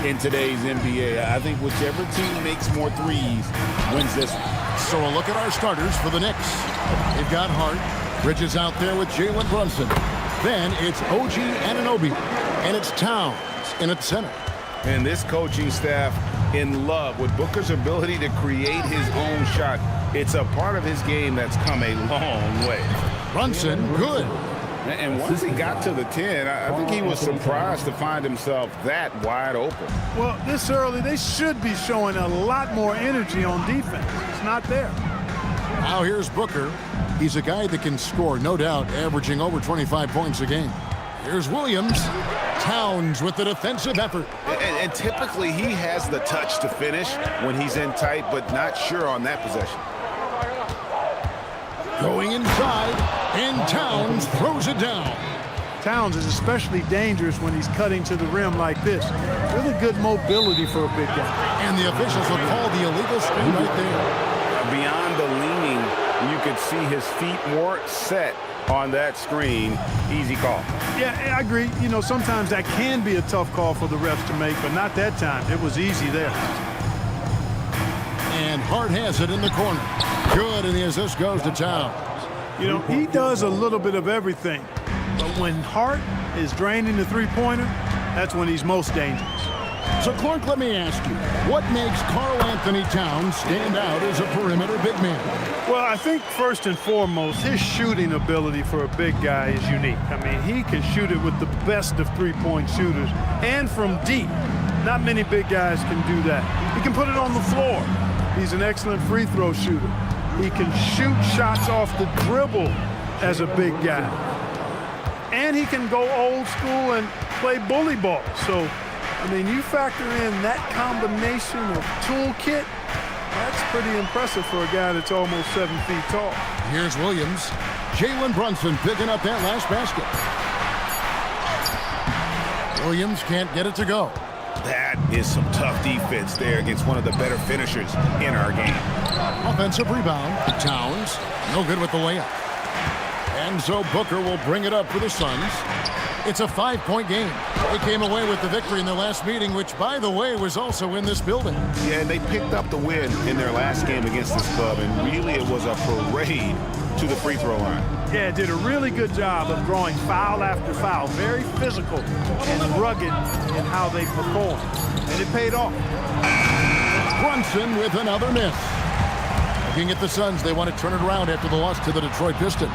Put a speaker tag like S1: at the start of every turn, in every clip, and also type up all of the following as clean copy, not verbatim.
S1: in today's NBA. I think whichever team makes more threes wins this one.
S2: So a look at our starters for the Knicks. They've got Hart. Bridges out there with Jalen Brunson. Then it's OG Anunoby. And it's Towns in at center.
S1: And this coaching staff in love with Booker's ability to create his own shot. It's a part of his game that's come a long way.
S2: Brunson, good.
S1: And once he got to the 10, I think he was surprised to find himself that wide open.
S3: Well, this early, they should be showing a lot more energy on defense. It's not there.
S2: Now here's Booker. He's a guy that can score, no doubt, averaging over 25 points a game. Here's Williams. Towns with the defensive effort.
S1: And typically he has the touch to finish when he's in tight, but not sure on that possession.
S2: Going inside, and Towns throws it down.
S3: Towns is especially dangerous when he's cutting to the rim like this. Really good mobility for a big guy.
S2: And the officials will call the illegal screen right there.
S1: Beyond the leaning, you could see his feet more set on that screen. Easy call.
S3: Yeah, I agree. You know, sometimes that can be a tough call for the refs to make, but not that time. It was easy there.
S2: And Hart has it in the corner. Good, and the assist goes to Towns.
S3: You know, he does a little bit of everything. But when Hart is draining the three-pointer, that's when he's most dangerous.
S2: So, Clark, let me ask you, what makes Karl Anthony Towns stand out as a perimeter big man?
S3: Well, I think first and foremost, his shooting ability for a big guy is unique. I mean, he can shoot it with the best of three-point shooters and from deep. Not many big guys can do that. He can put it on the floor. He's an excellent free throw shooter. He can shoot shots off the dribble as a big guy. And he can go old school and play bully ball. So, I mean, you factor in that combination of toolkit, that's pretty impressive for a guy that's almost 7 feet tall.
S2: Here's Williams. Jalen Brunson picking up that last basket. Williams can't get it to go.
S1: That is some tough defense there against one of the better finishers in our game.
S2: Offensive rebound. Towns, no good with the layup. And so Booker will bring it up for the Suns. It's a 5-point game. They came away with the victory in their last meeting, which, by the way, was also in this building.
S1: Yeah, and they picked up the win in their last game against this club, and really it was a parade to the free throw line.
S3: Yeah, did a really good job of drawing foul after foul. Very physical and rugged in how they performed. And it paid off.
S2: Brunson with another miss. Looking at the Suns, they want to turn it around after the loss to the Detroit Pistons.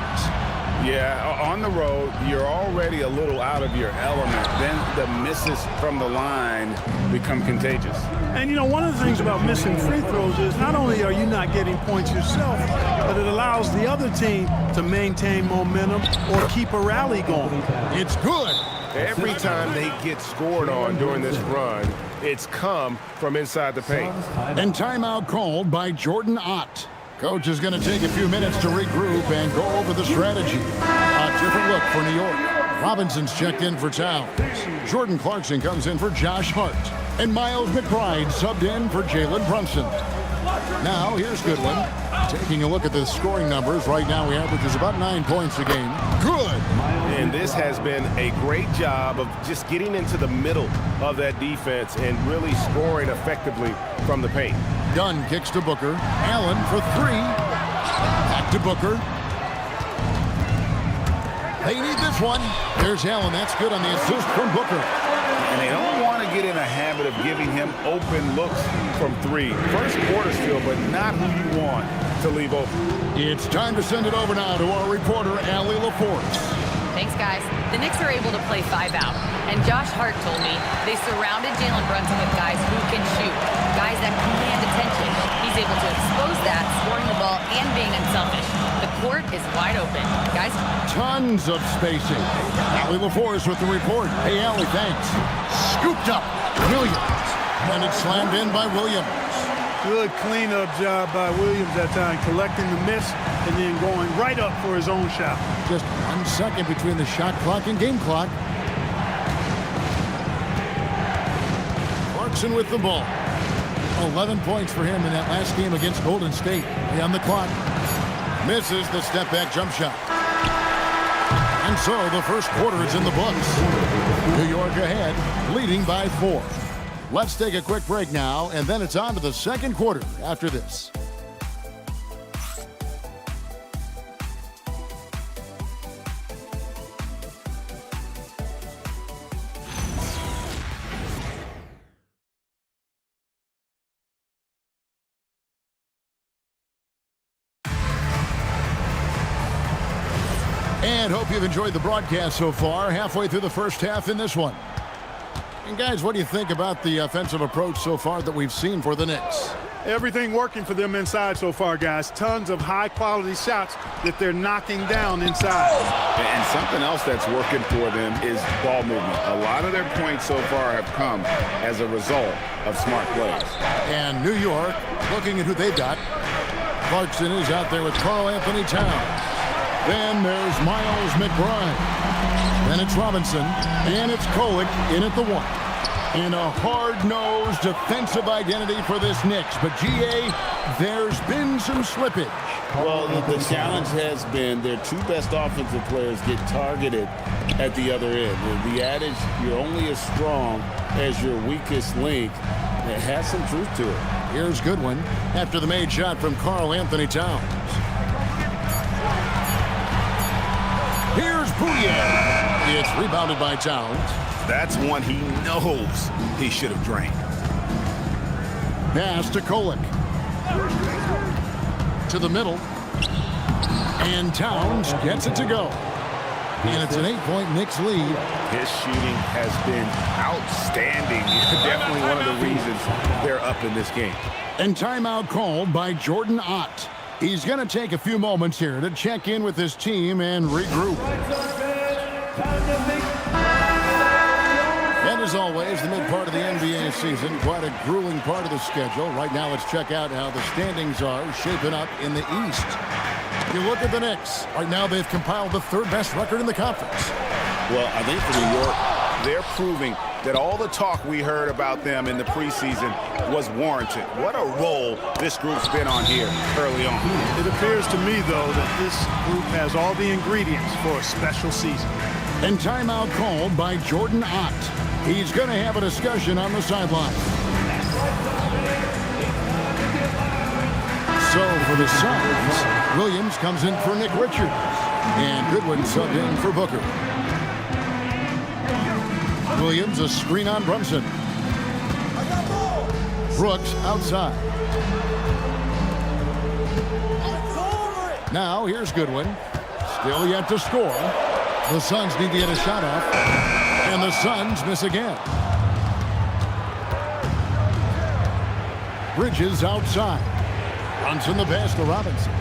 S1: Yeah, on the road, you're already a little out of your element. Then the misses from the line become contagious.
S3: And, you know, one of the things about missing free throws is not only are you not getting points yourself, but it allows the other team to maintain momentum or keep a rally going.
S2: It's good.
S1: Every time they get scored on during this run, it's come from inside the paint.
S2: And timeout called by Jordan Ott. Coach is going to take a few minutes to regroup and go over the strategy. A different look for New York. Robinson's checked in for Towns. Jordan Clarkson comes in for Josh Hart. And Miles McBride subbed in for Jalen Brunson. Now, here's Goodwin. Taking a look at the scoring numbers. Right now, he averages about 9 points a game. Good.
S1: And this has been a great job of just getting into the middle of that defense and really scoring effectively from the paint.
S2: Dunn kicks to Booker. Allen for 3. Back to Booker. They need this one. There's Allen. That's good on the assist from Booker.
S1: And they don't want to get in a habit of giving him open looks from 3. First quarter still, but not who you want to leave open.
S2: It's time to send it over now to our reporter, Allie LaForce.
S4: Thanks, guys. The Knicks are able to play 5 out. And Josh Hart told me they surrounded Jalen Brunson with guys who can shoot, guys that command attention. He's able to expose that, scoring the ball and being unselfish. The court is wide open. Guys?
S2: Tons of spacing. Allie LaForce with the report. Hey, Allie, thanks. Scooped up. Williams. And it's slammed in by Williams.
S3: Good cleanup job by Williams that time, collecting the miss and then going right up for his own shot.
S2: Just 1 second between the shot clock and game clock. Clarkson with the ball. 11 points for him in that last game against Golden State. On the clock. Misses the step-back jump shot. And so the first quarter is in the books. New York ahead, leading by 4. Let's take a quick break now, and then it's on to the second quarter after this. And hope you've enjoyed the broadcast so far, halfway through the first half in this one. And guys, what do you think about the offensive approach so far that we've seen for the Knicks?
S3: Everything working for them inside so far, guys. Tons of high-quality shots that they're knocking down inside.
S1: And something else that's working for them is ball movement. A lot of their points so far have come as a result of smart plays.
S2: And New York, looking at who they've got. Clarkson is out there with Karl Anthony Towns. Then there's Miles McBride. Then it's Robinson. And it's Kolek in at the one. In a hard-nosed defensive identity for this Knicks. But, G.A., there's been some slippage.
S1: Well, the challenge has been their two best offensive players get targeted at the other end. The adage, you're only as strong as your weakest link, it has some truth to it.
S2: Here's Goodwin after the made shot from Karl Anthony Towns. Here's Bouye. It's rebounded by Towns.
S1: That's one he knows he should have drained.
S2: Pass to Kolek. To the middle. And Towns gets it to go. And it's an 8-point Knicks lead.
S1: His shooting has been outstanding. Definitely one of the reasons they're up in this game.
S2: And timeout called by Jordan Ott. He's going to take a few moments here to check in with his team and regroup. And as always, the mid part of the NBA season, quite a grueling part of the schedule. Right now, let's check out how the standings are shaping up in the East. You look at the Knicks. Right now, they've compiled the third best record in the conference.
S1: Well, I think for New York, they're proving that all the talk we heard about them in the preseason was warranted. What a role this group's been on here early on.
S3: It appears to me, though, that this group has all the ingredients for a special season.
S2: And timeout called by Jordan Ott. He's going to have a discussion on the sideline. So for the Suns, Williams comes in for Nick Richards. And Goodwin subbed in for Booker. Williams, a screen on Brunson. Brooks outside. Now here's Goodwin. Still yet to score. The Suns need to get a shot off. And the Suns miss again. Bridges outside. Brunson the pass to Robinson.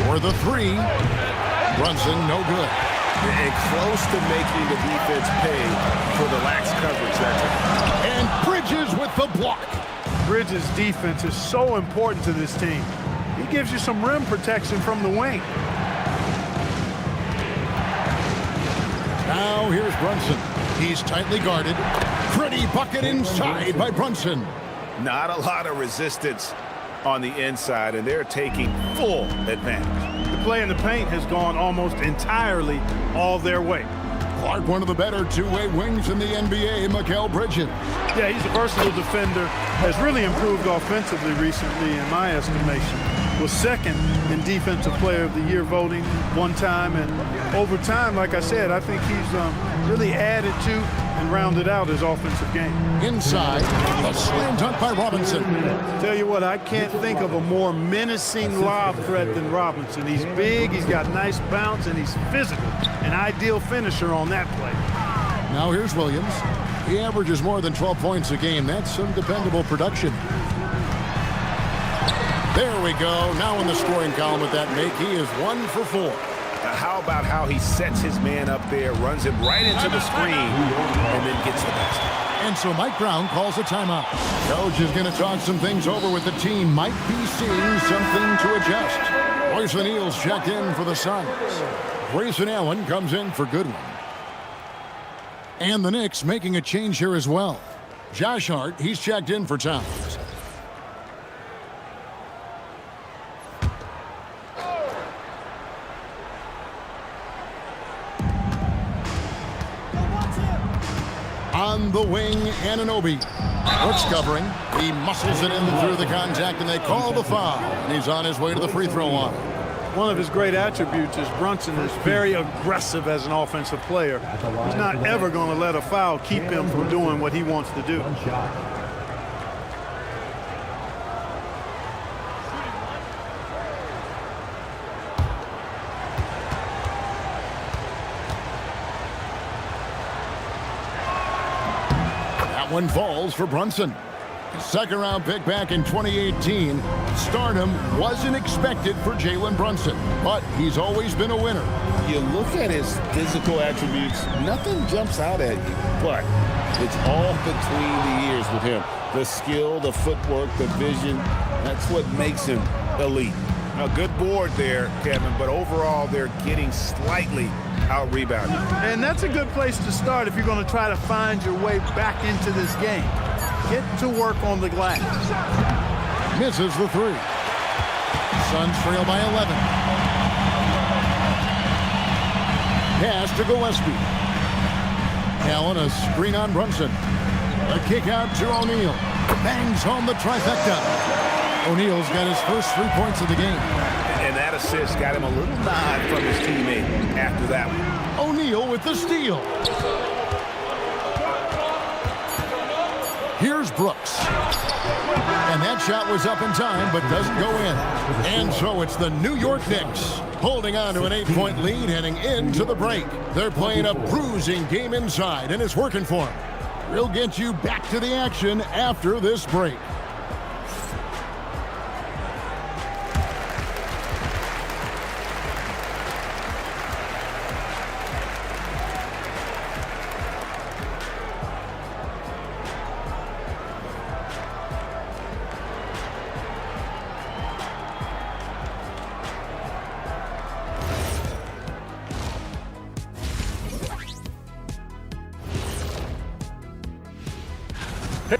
S2: For the three. Brunson, no good.
S1: And close to making the defense pay for the lax coverage that time.
S2: And Bridges with the block.
S3: Bridges' defense is so important to this team. He gives you some rim protection from the wing.
S2: Now here's Brunson. He's tightly guarded. Pretty bucket inside by Brunson.
S1: Not a lot of resistance on the inside, and they're taking full advantage.
S3: The play in the paint has gone almost entirely all their way.
S2: Clark, one of the better two-way wings in the NBA, Mikal Bridges.
S3: Yeah, he's a versatile defender, has really improved offensively recently in my estimation. Was second in Defensive Player of the Year voting one time, and over time, like I said, I think he's really added to and rounded out his offensive game.
S2: Inside, a slam dunk by Robinson.
S3: Tell you what, I can't think of a more menacing lob threat than Robinson. He's big, he's got nice bounce, and he's physical. An ideal finisher on that play.
S2: Now here's Williams. He averages more than 12 points a game. That's some dependable production. There we go. Now in the scoring column with that make, he is 1 for 4.
S1: How about how he sets his man up there, runs him right into the screen, and then gets the basket.
S2: And so Mike Brown calls a timeout. Coach is going to talk some things over with the team. Might be seeing something to adjust. Royce O'Neal's checked in for the Suns. Grayson Allen comes in for Goodwin. And the Knicks making a change here as well. Josh Hart, he's checked in for Towns. On the wing, Anunoby. Brooks covering. He muscles it in through the contact, and they call the foul. And he's on his way to the free throw line.
S3: One of his great attributes is Brunson is very aggressive as an offensive player. He's not ever going to let a foul keep him from doing what he wants to do.
S2: That one falls for Brunson. Second round pick back in 2018. Stardom wasn't expected for Jalen Brunson, but he's always been a winner.
S1: You look at his physical attributes, nothing jumps out at you, but it's all between the ears with him. The skill, the footwork, the vision, that's what makes him elite.
S5: A good board there, Kevin, but overall they're getting slightly out-rebounded.
S3: And that's a good place to start if you're going to try to find your way back into this game. Get to work on the glass.
S2: Misses the three. Suns trail by 11. Pass to Gillespie. Allen, a screen on Brunson. A kick out to O'Neal. Bangs home the trifecta. O'Neal's got his first 3 points of the game.
S5: And that assist got him a little nod from his teammate after that one.
S2: O'Neal with the steal. Here's Brooks. And that shot was up in time, but doesn't go in. And so it's the New York Knicks holding on to an 8-point lead heading into the break. They're playing a bruising game inside, and it's working for them. We'll get you back to the action after this break.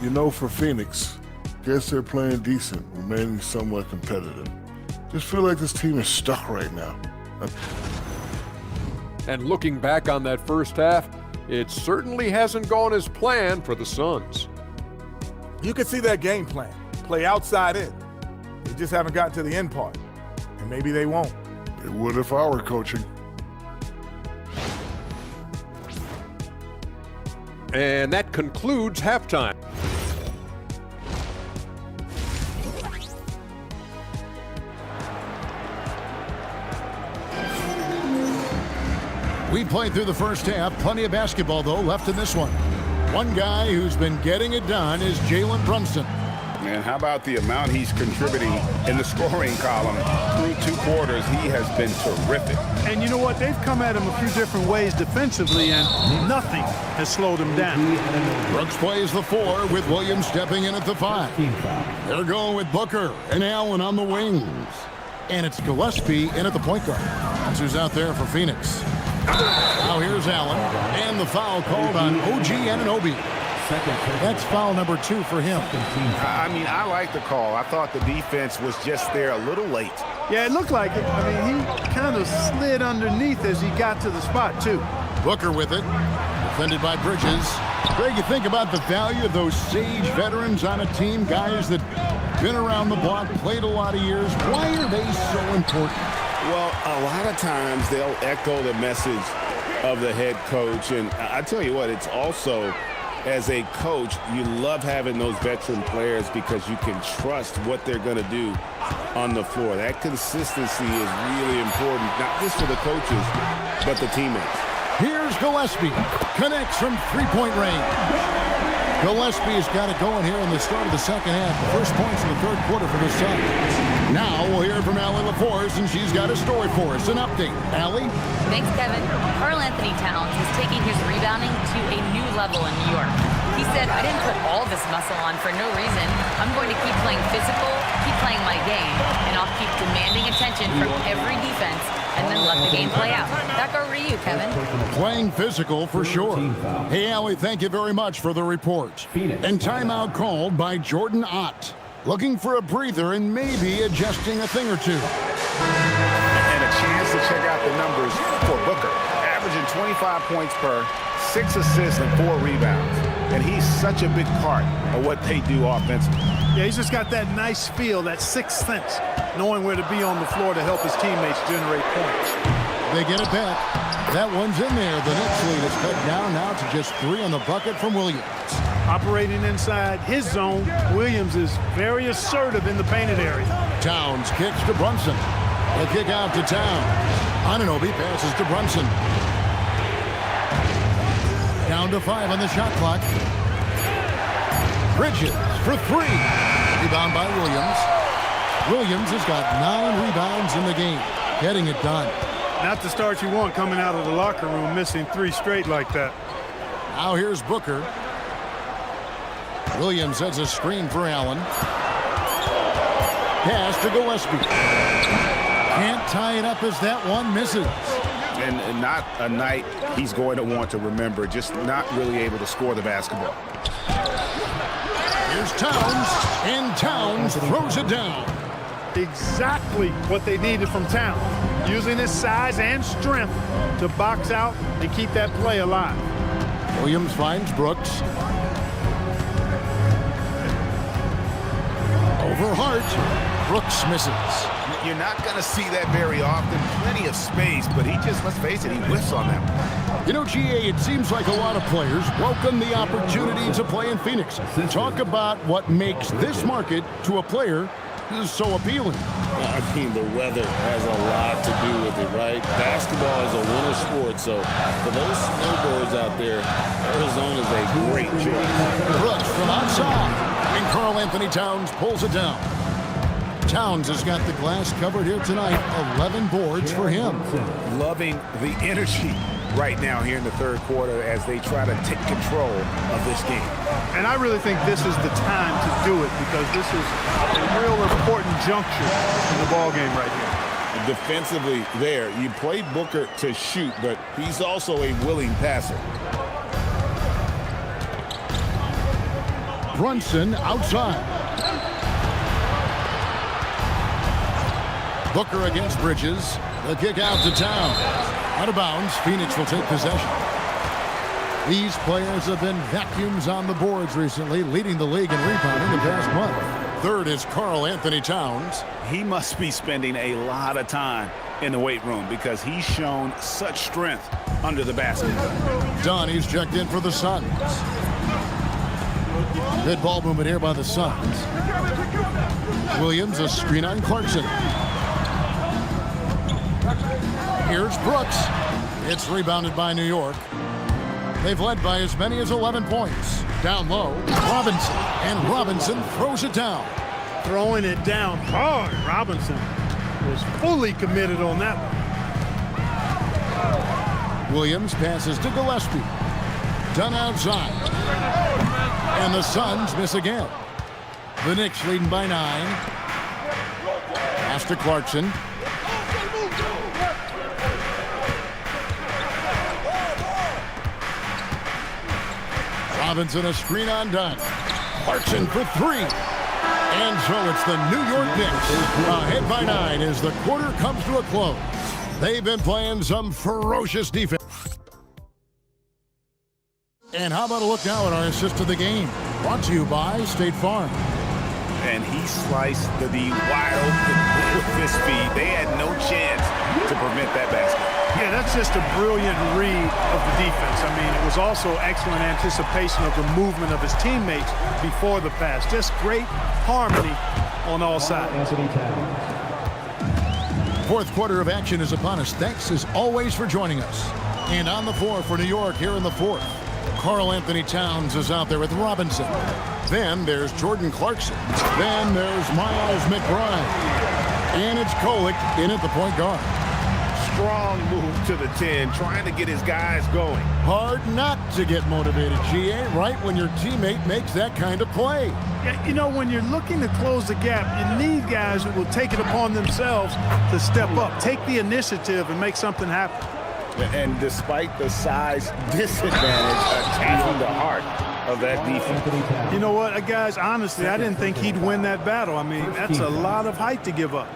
S6: You know, for Phoenix, guess they're playing decent, remaining somewhat competitive. Just feel like this team is stuck right now.
S7: And looking back on that first half, it certainly hasn't gone as planned for the Suns.
S8: You can see that game plan. Play outside in. They just haven't gotten to the end part. And maybe they won't.
S6: It would if I were coaching.
S7: And that concludes halftime.
S2: We played through the first half. Plenty of basketball, though, left in this one. One guy who's been getting it done is Jalen Brunson.
S5: Man, how about the amount he's contributing in the scoring column? Through 2 quarters, he has been terrific.
S3: And you know what? They've come at him a few different ways defensively, and nothing has slowed him down.
S2: Brooks plays the 4 with Williams stepping in at the 5. They're going with Booker and Allen on the wings. And it's Gillespie in at the point guard. That's who's out there for Phoenix. Now here's Allen, and the foul called on OG Anunoby. That's foul number 2 for him.
S5: I mean, I like the call. I thought the defense was just there a little late.
S3: Yeah, it looked like it. I mean, he kind of slid underneath as he got to the spot, too.
S2: Booker with it, defended by Bridges. Greg, you think about the value of those sage veterans on a team, guys that been around the block, played a lot of years. Why are they so important?
S1: Well, a lot of times they'll echo the message of the head coach. And I tell you what, it's also, as a coach, you love having those veteran players because you can trust what they're going to do on the floor. That consistency is really important, not just for the coaches, but the teammates.
S2: Here's Gillespie. Connects from three-point range. Gillespie's got it going here in the start of the second half. The first points in the third quarter for the Suns. Now we'll hear from Allie LaForce, and she's got a story for us. An update. Allie?
S4: Thanks, Kevin. Karl Anthony Towns is taking his rebounding to a new level in New York. He said, I didn't put all this muscle on for no reason. I'm going to keep playing physical, keep playing my game, and I'll keep demanding attention from every defense and then let the game play out. Back over to you, Kevin.
S2: Playing physical for sure. Hey, Allie, thank you very much for the report. And timeout called by Jordan Ott. Looking for a breather and maybe adjusting a thing or two.
S5: And a chance to check out the numbers for Booker. Averaging 25 points per, 6 assists and 4 rebounds. and he's such a big part of what they do offensively.
S3: Yeah, he's just got that nice feel, that sixth sense, knowing where to be on the floor to help his teammates generate points.
S2: They get it back. That one's in there. The Knicks lead is cut down now to just 3 on the bucket from Williams.
S3: Operating inside his zone, Williams is very assertive in the painted area.
S2: Towns kicks to Brunson. The kick out to Towns. Anunoby passes to Brunson. Down to 5 on the shot clock. Bridges for 3. Rebound by Williams. Williams has got 9 rebounds in the game. Getting it done.
S3: Not the start you want coming out of the locker room, missing 3 straight like that.
S2: Now here's Booker. Williams sets a screen for Allen. Pass to Gillespie. Can't tie it up as that one misses.
S5: And not a night he's going to want to remember, just not really able to score the basketball.
S2: Here's Towns, and Towns throws it down.
S3: Exactly what they needed from Towns, using his size and strength to box out and keep that play alive.
S2: Williams finds Brooks. Over Hart. Brooks misses.
S5: You're not going to see that very often. Plenty of space, but he just, let's face it, he whiffs on that one.
S2: You know, GA, it seems like a lot of players welcome the opportunity to play in Phoenix. Talk about what makes this market to a player so appealing.
S1: I mean, the weather has a lot to do with it, right? Basketball is a winter sport, so for those snowbirds out there, Arizona is a great choice.
S2: Brooks from outside, and Karl Anthony Towns pulls it down. Towns has got the glass covered here tonight. 11 boards for him.
S5: Loving the energy right now here in the third quarter as they try to take control of this game.
S3: And I really think this is the time to do it because this is a real important juncture in the ball game right here.
S1: Defensively there, you play Booker to shoot, but he's also a willing passer.
S2: Brunson outside. Booker against Bridges. The kick out to Towns. Out of bounds. Phoenix will take possession. These players have been vacuums on the boards recently, leading the league in rebounding the past month. Third is Karl Anthony Towns.
S5: He must be spending a lot of time in the weight room because he's shown such strength under the basket.
S2: Donnie's checked in for the Suns. Good ball movement here by the Suns. Williams, a screen on Clarkson. Here's Brooks. It's rebounded by New York. They've led by as many as 11 points. Down low, Robinson. And Robinson throws it down.
S3: Throwing it down hard. Robinson was fully committed on that one.
S2: Williams passes to Gillespie. Done outside. And the Suns miss again. The Knicks leading by 9. Pass to Clarkson. Robinson, a screen on Dunn. Clarkson for 3. And so it's the New York Knicks. Ahead by 9 as the quarter comes to a close. They've been playing some ferocious defense. And how about a look now at our assist of the game? Brought to you by State Farm.
S5: And he sliced the D wide open with his speed. They had no chance to prevent that basket.
S3: Yeah, that's just a brilliant read of the defense. I mean, it was also excellent anticipation of the movement of his teammates before the pass. Just great harmony on all sides.
S2: Fourth quarter of action is upon us. Thanks as always for joining us. And on the floor for New York here in the fourth. Karl Anthony Towns is out there with Robinson. Then there's Jordan Clarkson. Then there's Miles McBride. And it's Kolek in at the point guard.
S5: Strong move to the 10, trying to get his guys going.
S2: Hard not to get motivated, GA, right when your teammate makes that kind of play.
S3: Yeah, you know, when you're looking to close the gap, you need guys who will take it upon themselves to step up, take the initiative, and make something happen.
S5: And despite the size disadvantage, attacking the heart of that defense.
S3: You know what, guys, honestly, I didn't think he'd win that battle. I mean, that's a lot of height to give up.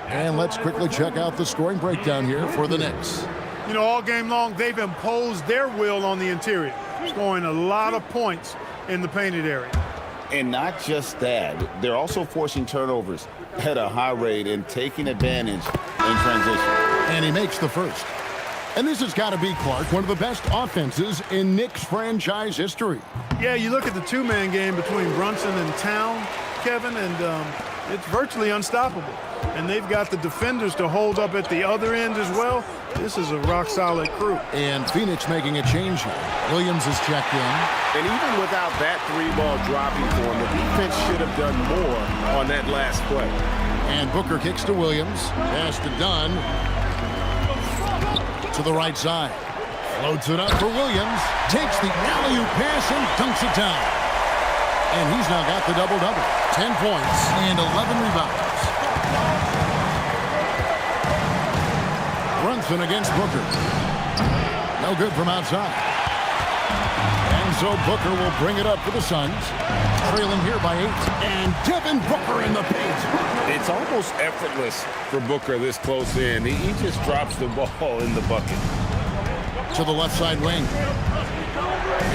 S2: And let's quickly check out the scoring breakdown here for the Knicks.
S3: You know, all game long, they've imposed their will on the interior. scoring a lot of points in the painted area.
S5: And not just that, they're also forcing turnovers at a high rate and taking advantage in transition.
S2: And he makes the first. And this has got to be, Clark, one of the best offenses in Knicks franchise history.
S3: Yeah, you look at the two-man game between Brunson and Town, Kevin, and it's virtually unstoppable. And they've got the defenders to hold up at the other end as well. This is a rock-solid crew.
S2: And Phoenix making a change here. Williams is checked in.
S5: And even without that three-ball dropping for him, the defense should have done more on that last play.
S2: And Booker kicks to Williams. Pass to Dunn. To the right side. Floats it up for Williams. Takes the alley-oop pass and dunks it down. And he's now got the double-double. 10 points and 11 rebounds. Brunson against Booker. No good from outside. And so Booker will bring it up for the Suns. Trailing here by 8. And Devin Booker in the paint.
S5: It's almost effortless for Booker this close in. He just drops the ball in the bucket.
S2: To the left side wing.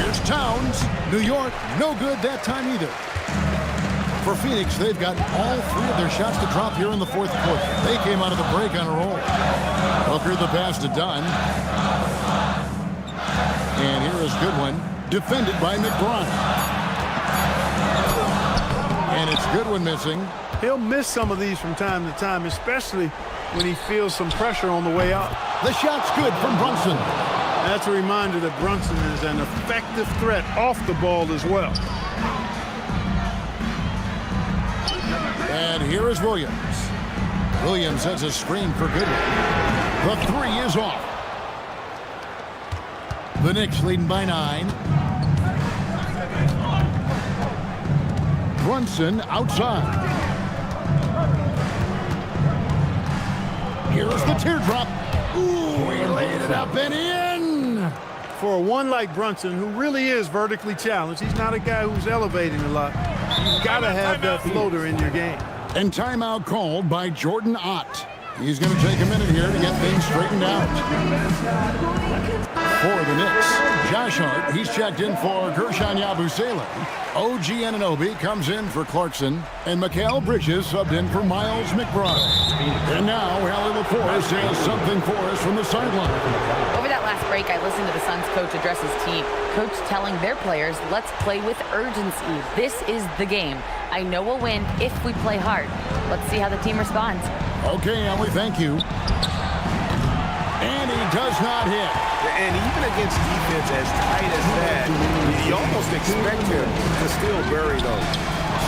S2: Here's Towns. New York, no good that time either. For Phoenix, they've got all 3 of their shots to drop here in the fourth quarter. They came out of the break on a roll. Booker the pass to Dunn. And here is Goodwin, defended by McBride. And it's Goodwin missing.
S3: He'll miss some of these from time to time, especially when he feels some pressure on the way up.
S2: The shot's good from Brunson.
S3: That's a reminder that Brunson is an effective threat off the ball as well.
S2: And here is Williams. Williams has a screen for Goodwin. The 3 is off. The Knicks leading by 9. Brunson outside. Here's the teardrop. Ooh, he laid it up and in.
S3: For one like Brunson, who really is vertically challenged, he's not a guy who's elevating a lot. You've got to have that floater in your game.
S2: And timeout called by Jordan Ott. He's going to take a minute here to get things straightened out. For the Knicks, Josh Hart, he's checked in for Gershon Yabusele. OG Anunoby comes in for Clarkson. And Mikal Bridges subbed in for Miles McBride. And now, Allie LaForce has something for us from the sideline.
S4: Over that last break, I listened to the Suns coach address his team. Coach telling their players, let's play with urgency. This is the game. I know we'll win if we play hard. Let's see how the team responds.
S2: Okay, Allie, thank you. And he does not hit.
S5: And even against defense as tight as that, you almost expect him to still bury those.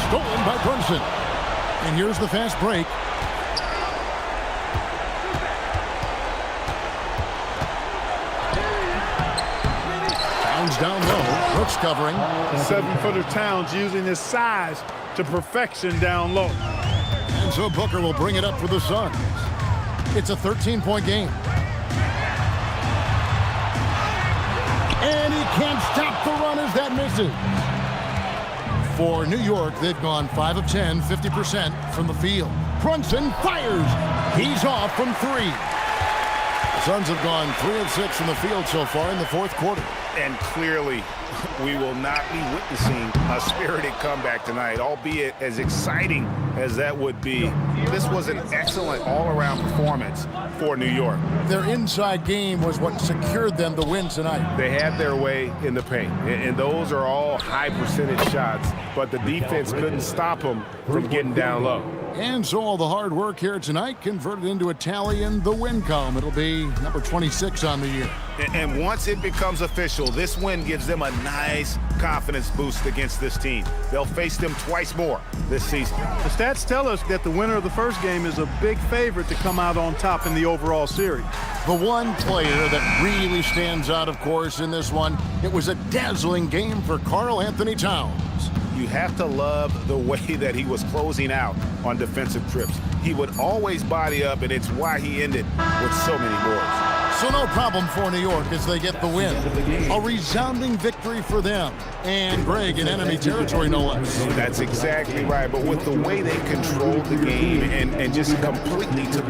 S2: Stolen by Brunson. And here's the fast break. Towns down low. Brooks covering.
S3: 7-footer Towns using his size to perfection down low.
S2: And so Booker will bring it up for the Suns. It's a 13-point game. And he can't stop the run as that misses. For New York, they've gone 5 of 10, 50% from the field. Brunson fires. He's off from 3. The Suns have gone 3 of 6 from the field so far in the fourth quarter.
S5: And clearly, we will not be witnessing a spirited comeback tonight, albeit as exciting as that would be. This was an excellent all-around performance for New York.
S2: Their inside game was what secured them the win tonight.
S5: They had their way in the paint, and those are all high-percentage shots, but the defense couldn't stop them from getting down low.
S2: And so all the hard work here tonight converted into a tally in the win column. It'll be number 26 on the year.
S5: And once it becomes official, this win gives them a nice confidence boost against this team. They'll face them twice more this season.
S3: The stats tell us that the winner of the first game is a big favorite to come out on top in the overall series.
S2: The one player that really stands out, of course, in this one, it was a dazzling game for Karl Anthony Towns.
S5: You have to love the way that he was closing out on defensive trips. He would always body up, and it's why he ended with so many boards.
S2: So no problem for New York as they get the win. A resounding victory for them. And Greg in enemy territory, no less.
S5: That's exactly right. But with the way they controlled the game and just completely took